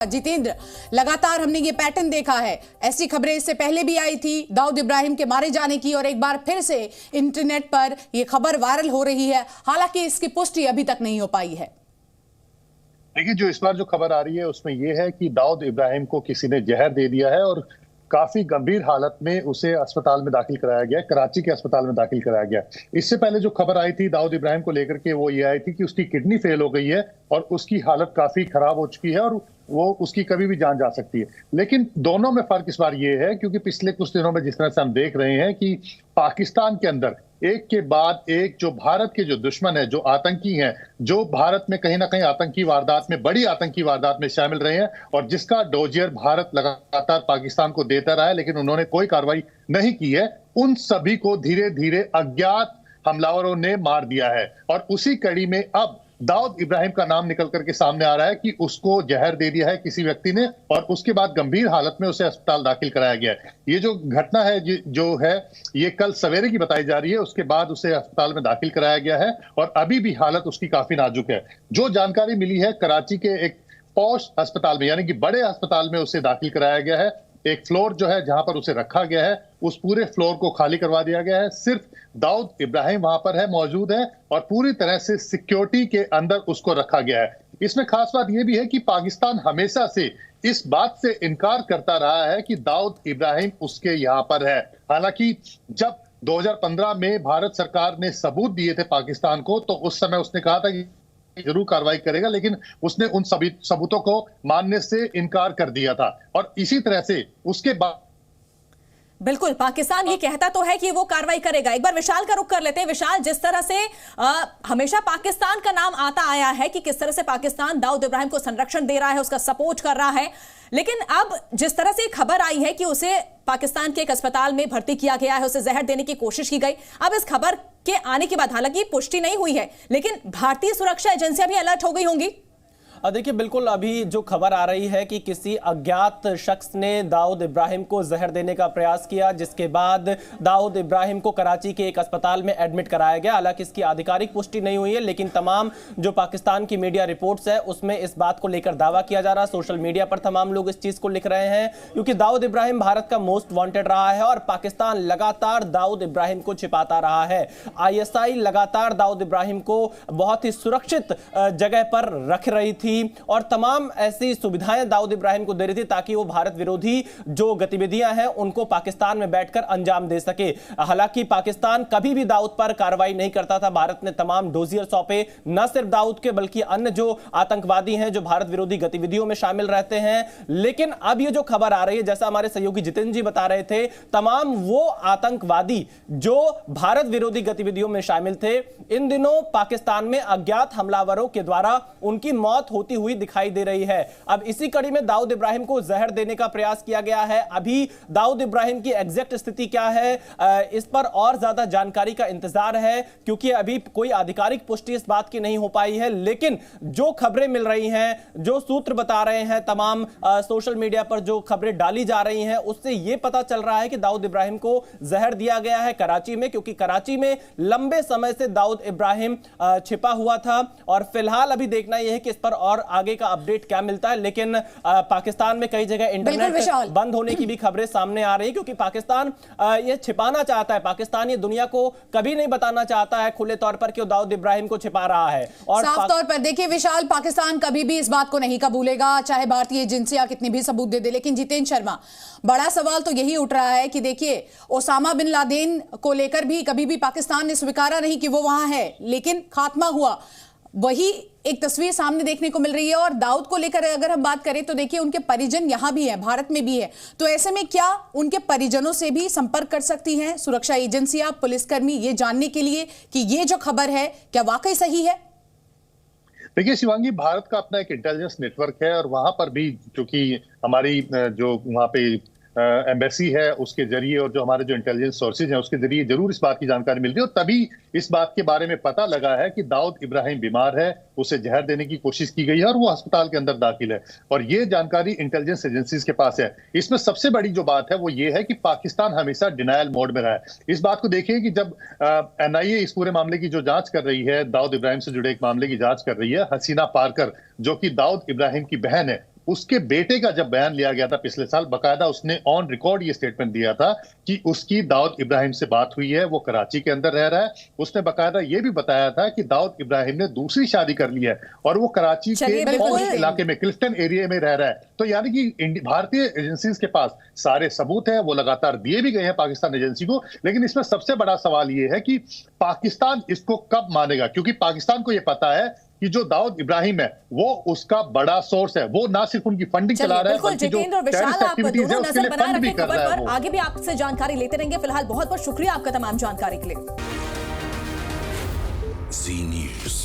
जितेंद्र, लगातार हमने ये पैटर्न देखा है। ऐसी खबरें इससे पहले भी आई थी दाऊद इब्राहिम के मारे जाने की, और एक बार फिर से इंटरनेट पर यह खबर वायरल हो रही है। हालांकि इसकी पुष्टि अभी तक नहीं हो पाई है। देखिए, जो इस बार जो खबर आ रही है उसमें यह है कि दाऊद इब्राहिम को किसी ने जहर दे दिया है और काफी गंभीर हालत में उसे अस्पताल में दाखिल कराया गया, कराची के अस्पताल में दाखिल कराया गया। इससे पहले जो खबर आई थी दाऊद इब्राहिम को लेकर के, वो ये आई थी कि उसकी किडनी फेल हो गई है और उसकी हालत काफी खराब हो चुकी है और वो उसकी कभी भी जान जा सकती है। लेकिन दोनों में फर्क इस बार ये है क्योंकि पिछले कुछ दिनों में जिस तरह से हम देख रहे हैं कि पाकिस्तान के अंदर एक के बाद एक जो भारत के जो दुश्मन है, जो आतंकी हैं, जो भारत में कहीं ना कहीं आतंकी वारदात में, बड़ी आतंकी वारदात में शामिल रहे हैं और जिसका डोजियर भारत लगातार पाकिस्तान को देता रहा है, लेकिन उन्होंने कोई कार्रवाई नहीं की है, उन सभी को धीरे धीरे अज्ञात हमलावरों ने मार दिया है। और उसी कड़ी में अब दाऊद इब्राहिम का नाम निकल करके सामने आ रहा है कि उसको जहर दे दिया है किसी व्यक्ति ने और उसके बाद गंभीर हालत में उसे अस्पताल दाखिल कराया गया है। ये जो घटना है जो है ये कल सवेरे की बताई जा रही है। उसके बाद उसे अस्पताल में दाखिल कराया गया है और अभी भी हालत उसकी काफी नाजुक है। जो जानकारी मिली है, कराची के एक पॉश अस्पताल में, यानी कि बड़े अस्पताल में उसे दाखिल कराया गया है। एक फ्लोर जो है जहां पर उसे रखा गया है, उस पूरे फ्लोर को खाली करवा दिया गया है। सिर्फ दाऊद इब्राहिम वहां पर है, मौजूद है और पूरी तरह से सिक्योरिटी के अंदर उसको रखा गया है। इसमें खास बात यह भी है कि पाकिस्तान हमेशा से इस बात से इनकार करता रहा है कि दाऊद इब्राहिम उसके यहां पर है। हालांकि जब 2015 में भारत सरकार ने सबूत दिए थे पाकिस्तान को, तो उस समय उसने कहा था कि जरूर कार्रवाई करेगा, लेकिन उसने उन सभी सबूतों को मानने से इनकार कर दिया था। और इसी तरह से उसके बाद बिल्कुल पाकिस्तान ये कहता तो है कि वो कार्रवाई करेगा। एक बार विशाल का रुख कर लेते हैं। विशाल, जिस तरह से हमेशा पाकिस्तान का नाम आता आया है कि किस तरह से पाकिस्तान दाऊद इब्राहिम को संरक्षण दे रहा है, उसका सपोर्ट कर रहा है, लेकिन अब जिस तरह से खबर आई है कि उसे पाकिस्तान के एक अस्पताल में भर्ती किया गया है, उसे जहर देने की कोशिश की गई, अब इस खबर के आने के बाद, हालांकि पुष्टि नहीं हुई है, लेकिन भारतीय सुरक्षा एजेंसियां भी अलर्ट हो गई होंगी। देखिए, बिल्कुल अभी जो खबर आ रही है कि किसी अज्ञात शख्स ने दाऊद इब्राहिम को जहर देने का प्रयास किया, जिसके बाद दाऊद इब्राहिम को कराची के एक अस्पताल में एडमिट कराया गया। हालांकि इसकी आधिकारिक पुष्टि नहीं हुई है, लेकिन तमाम जो पाकिस्तान की मीडिया रिपोर्ट्स है उसमें इस बात को लेकर दावा किया जा रहा है। सोशल मीडिया पर तमाम लोग इस चीज को लिख रहे हैं क्योंकि दाऊद इब्राहिम भारत का मोस्ट वांटेड रहा है और पाकिस्तान लगातार दाऊद इब्राहिम को छिपाता रहा है। ISI लगातार दाऊद इब्राहिम को बहुत ही सुरक्षित जगह पर रख रही थी और तमाम ऐसी सुविधाएं दाऊद इब्राहिम को दे रही थी ताकि वो भारत विरोधी जो गतिविधियां हैं उनको पाकिस्तान में बैठकर अंजाम दे सके। हालांकि पाकिस्तान कभी भी दाऊद पर कार्रवाई नहीं करता था। भारत ने तमाम डोजियर सौंपे, न सिर्फ दाऊद के बल्कि अन्य जो आतंकवादी हैं जो भारत विरोधी गतिविधियों में शामिल रहते हैं। लेकिन अब ये जो खबर आ रही है, जैसा हमारे सहयोगी जितेंद्र जी बता रहे थे, तमाम वो आतंकवादी जो भारत विरोधी गतिविधियों में शामिल थे, इन दिनों पाकिस्तान में अज्ञात हमलावरों के द्वारा उनकी मौत होती हुई दिखाई दे रही है। अब इसी कड़ी में दाऊद इब्राहिम को जहर देने का प्रयास किया गया है। अभी दाऊद इब्राहिम की एग्जैक्ट स्थिति क्या है, इस पर और ज्यादा जानकारी का इंतजार है क्योंकि अभी कोई आधिकारिक पुष्टि इस बात की नहीं हो पाई है। लेकिन जो खबरें मिल रही हैं, जो सूत्र बता रहे हैं, तमाम सोशल मीडिया पर जो खबरें डाली जा रही हैं, उससे यह पता चल रहा है कि दाऊद इब्राहिम को जहर दिया गया है कराची में, क्योंकि कराची में लंबे समय से दाऊद इब्राहिम छिपा हुआ था। और फिलहाल अभी देखना यह है कि इस पर और आगे का अपडेट क्या मिलता है। लेकिन पाकिस्तान में कई जगह इंटरनेट बंद होने की भी खबरें सामने आ रही है क्योंकि पाकिस्तान ये छिपाना चाहता है। पाकिस्तान ये दुनिया को कभी नहीं बताना चाहता है खुले तौर पर कि वो दाऊद इब्राहिम को छिपा रहा है। और साफ तौर पर देखिए विशाल, पाकिस्तान कभी भी इस बात को नहीं कबूलेगा, चाहे भारतीय एजेंसियां कितनी भी सबूत दे दे। लेकिन जितेंद्र शर्मा, बड़ा सवाल तो यही उठ रहा है कि देखिए ओसामा बिन लादेन को लेकर भी कभी भी पाकिस्तान ने स्वीकारा नहीं कि वो वहां है, लेकिन खात्मा हुआ। वही एक तस्वीर सामने देखने को मिल रही है। और दाऊद को लेकर अगर हम बात करें तो देखिए उनके परिजन यहां भी हैं, भारत में भी है, तो ऐसे में क्या उनके परिजनों से भी संपर्क कर सकती हैं सुरक्षा एजेंसियां, पुलिसकर्मी, ये जानने के लिए कि ये जो खबर है क्या वाकई सही है? देखिए शिवांगी, भारत का अपना एक इंटेलिजेंस नेटवर्क है और वहां पर भी क्योंकि हमारी जो वहां पे एम्बेसी है उसके जरिए और जो हमारे जो इंटेलिजेंस सोर्सेज हैं उसके जरिए जरूर इस बात की जानकारी मिलती है और तभी इस बात के बारे में पता लगा है कि दाऊद इब्राहिम बीमार है, उसे जहर देने की कोशिश की गई है और वो अस्पताल के अंदर दाखिल है। और ये जानकारी इंटेलिजेंस एजेंसीज के पास है। इसमें सबसे बड़ी जो बात है वो ये है कि पाकिस्तान हमेशा डिनायल मोड में रहा है। इस बात को देखिए कि जब NIA इस पूरे मामले की जो जांच कर रही है, दाऊद इब्राहिम से जुड़े एक मामले की जांच कर रही है, हसीना पारकर जो कि दाऊद इब्राहिम की बहन है, उसके बेटे का जब बयान लिया गया था पिछले साल, बकायदा उसने ऑन रिकॉर्ड ये स्टेटमेंट दिया था कि उसकी दाऊद इब्राहिम से बात हुई है, वो कराची के अंदर रह रहा है। उसने बकायदा ये भी बताया था कि दाऊद इब्राहिम ने दूसरी शादी कर ली है और वो कराची के पॉश इलाके में, क्लिफ्टन एरिया में रह रहा है। तो यानी कि भारतीय एजेंसीज के पास सारे सबूत हैं, वो लगातार दिए भी गए हैं पाकिस्तान एजेंसी को। लेकिन इसमें सबसे बड़ा सवाल ये है कि पाकिस्तान इसको कब मानेगा, क्योंकि पाकिस्तान को ये पता है कि जो दाऊद इब्राहिम है वो उसका बड़ा सोर्स है, वो ना सिर्फ उनकी फंडिंग चला रहा है बल्कि जो टेररिस्ट एक्टिविटीज है उसके लिए फंड भी कर रहा है। आगे भी आपसे जानकारी लेते रहेंगे। फिलहाल बहुत बहुत शुक्रिया आपका तमाम जानकारी के लिए। जी न्यूज़।